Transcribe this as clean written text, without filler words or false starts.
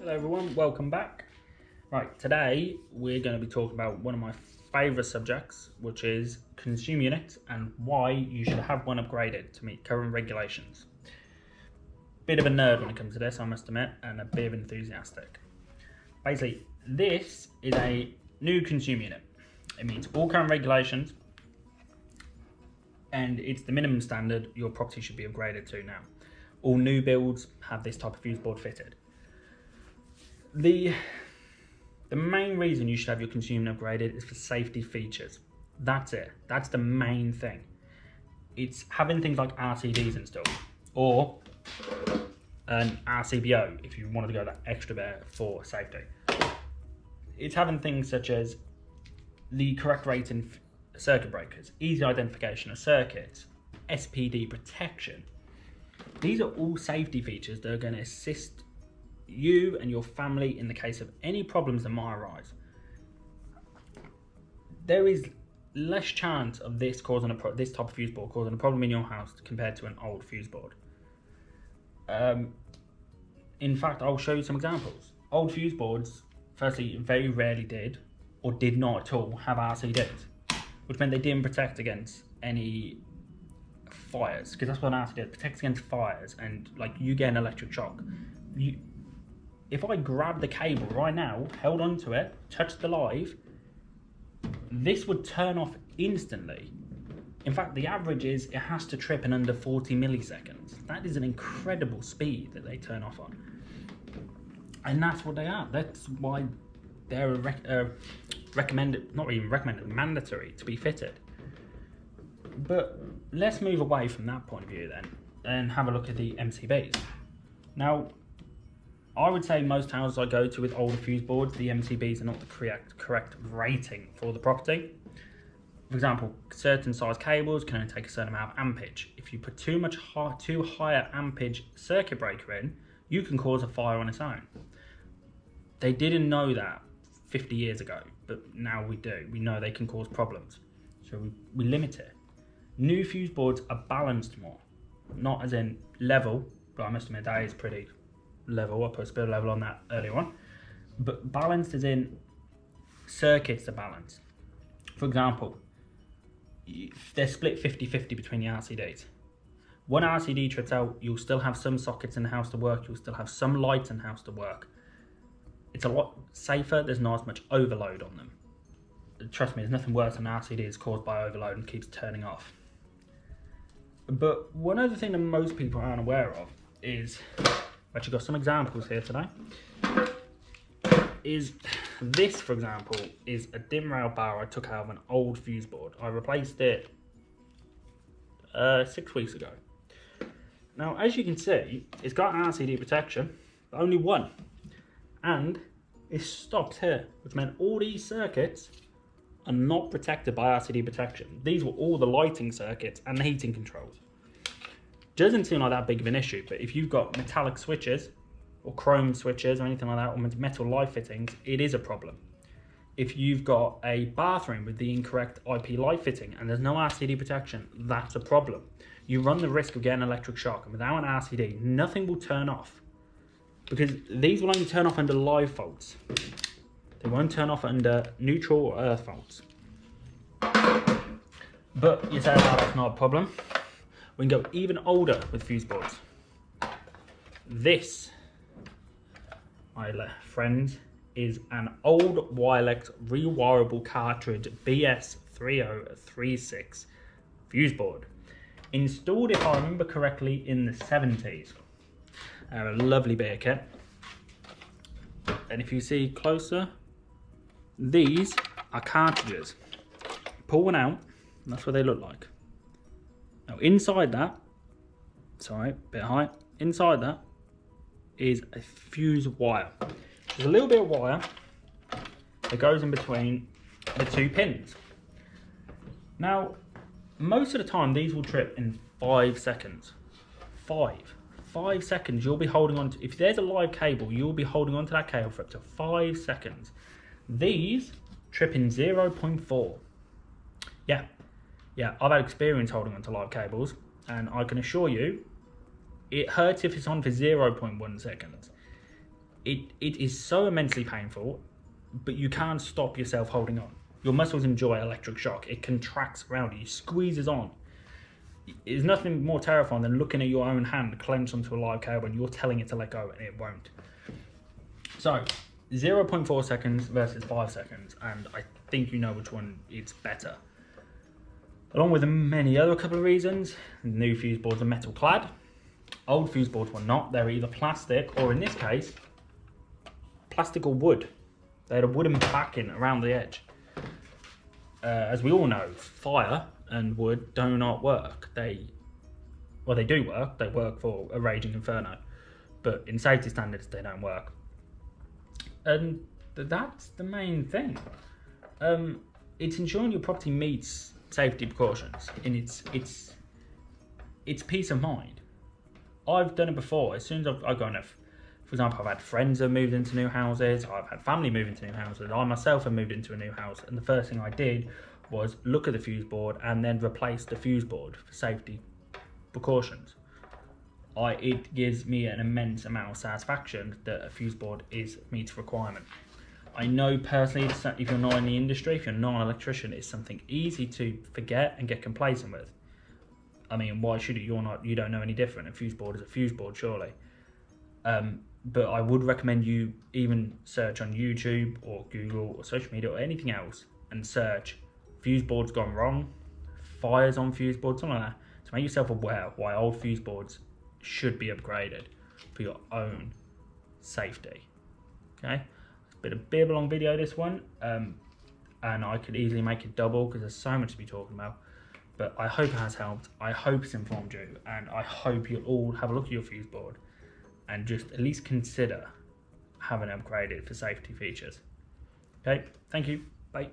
Hello everyone, welcome back. Right, today we're going to be talking about one of my favourite subjects, which is consumer units and why you should have one upgraded to meet current regulations. Bit of a nerd when it comes to this, I must admit, and a bit of enthusiastic. Basically, this is a new consumer unit. It meets all current regulations and it's the minimum standard your property should be upgraded to now. All new builds have this type of fuse board fitted. The main reason you should have your consumer upgraded is for safety features. That's it. That's the main thing. It's having things like RCDs installed or an RCBO if you wanted to go that extra bit for safety. It's having things such as the correct rating circuit breakers, easy identification of circuits, SPD protection. These are all safety features that are going to assist you and your family in the case of any problems that might arise. There is less chance of this causing this type of fuse board causing a problem in your house compared to an old fuse board. In fact, I'll show you some examples. Old fuse boards, firstly, very rarely did or did not at all have RCDs, which meant they didn't protect against any fires, because that's what an RCD protects against fires, and like you get an electric shock. If I grab the cable right now, held onto it, touched the live, this would turn off instantly. In fact, the average is it has to trip in under 40 milliseconds. That is an incredible speed that they turn off on. And that's what they are. That's why they're recommended, not even recommended, mandatory to be fitted. But let's move away from that point of view then and have a look at the MCBs. Now, I would say most houses I go to with older fuse boards, the MCBs are not the correct rating for the property. For example, certain size cables can only take a certain amount of ampage. If you put too higher ampage circuit breaker in, you can cause a fire on its own. They didn't know that 50 years ago, but now we do. We know they can cause problems, so we limit it. New fuse boards are balanced more, not as in level, but I must admit that is pretty level. I put a bit of level on that earlier on, but balanced as in circuits are balanced. For example, they're split 50-50 between the RCDs. One RCD trips out, you'll still have some sockets in the house to work, you'll still have some lights in the house to work. It's a lot safer, there's not as much overload on them. Trust me, there's nothing worse than RCDs caused by overload and keeps turning off. But one other thing that most people aren't aware of is, I've actually got some examples here today, is this, for example, is a dim rail bar I took out of an old fuse board. I replaced it 6 weeks ago. Now, as you can see, it's got RCD protection, but only one. And it stops here, which meant all these circuits are not protected by RCD protection. These were all the lighting circuits and the heating controls. Doesn't seem like that big of an issue, but if you've got metallic switches or chrome switches or anything like that, or metal light fittings, it is a problem. If you've got a bathroom with the incorrect IP light fitting and there's no RCD protection, that's a problem. You run the risk of getting an electric shock, and without an RCD, nothing will turn off, because these will only turn off under live faults. They won't turn off under neutral or earth faults. But you say, oh, that's not a problem. We can go even older with fuse boards. This, my friends, is an old Wilex rewirable cartridge BS3036 fuse board. Installed, if I remember correctly, in the 70s. A lovely bit of kit. And if you see closer, these are cartridges. Pull one out, and that's what they look like. Now inside that, sorry, bit high, inside that is a fuse wire. There's a little bit of wire that goes in between the two pins. Now, most of the time these will trip in 5 seconds. 5 seconds you'll be holding on to. If there's a live cable, you'll be holding on to that cable for up to 5 seconds. These trip in 0.4. Yeah, I've had experience holding onto live cables, and I can assure you, it hurts if it's on for 0.1 seconds. it is so immensely painful, but you can't stop yourself holding on. Your muscles enjoy electric shock. It contracts around you, squeezes on. There's nothing more terrifying than looking at your own hand clenched onto a live cable and you're telling it to let go and it won't. So 0.4 seconds versus 5 seconds, and I think you know which one is better. Along with many other couple of reasons, new fuse boards are metal clad. Old fuse boards were not. They were either plastic or, in this case, plastic or wood. They had a wooden backing around the edge. As we all know, fire and wood do not work. They do work. They work for a raging inferno, but in safety standards, they don't work. And that's the main thing. It's ensuring your property meets safety precautions, and it's peace of mind. I've done it before. As soon as I've gone, for example, I've had friends that have moved into new houses. I've had family move into new houses. I myself have moved into a new house, and the first thing I did was look at the fuse board and then replace the fuse board for safety precautions. It gives me an immense amount of satisfaction that a fuse board meets requirement. I know personally, if you're not in the industry, if you're not an electrician, it's something easy to forget and get complacent with. I mean, why should you? You don't know any different. A fuse board is a fuse board, surely. But I would recommend you even search on YouTube or Google or social media or anything else and search fuse boards gone wrong, fires on fuse boards, something like that, to make yourself aware why old fuse boards should be upgraded for your own safety. Okay, it's been a bit of a long video, this one, and I could easily make it double because there's so much to be talking about. But I hope it has helped. I hope it's informed you, and I hope you'll all have a look at your fuse board and just at least consider having it upgraded for safety features. Okay, thank you. Bye.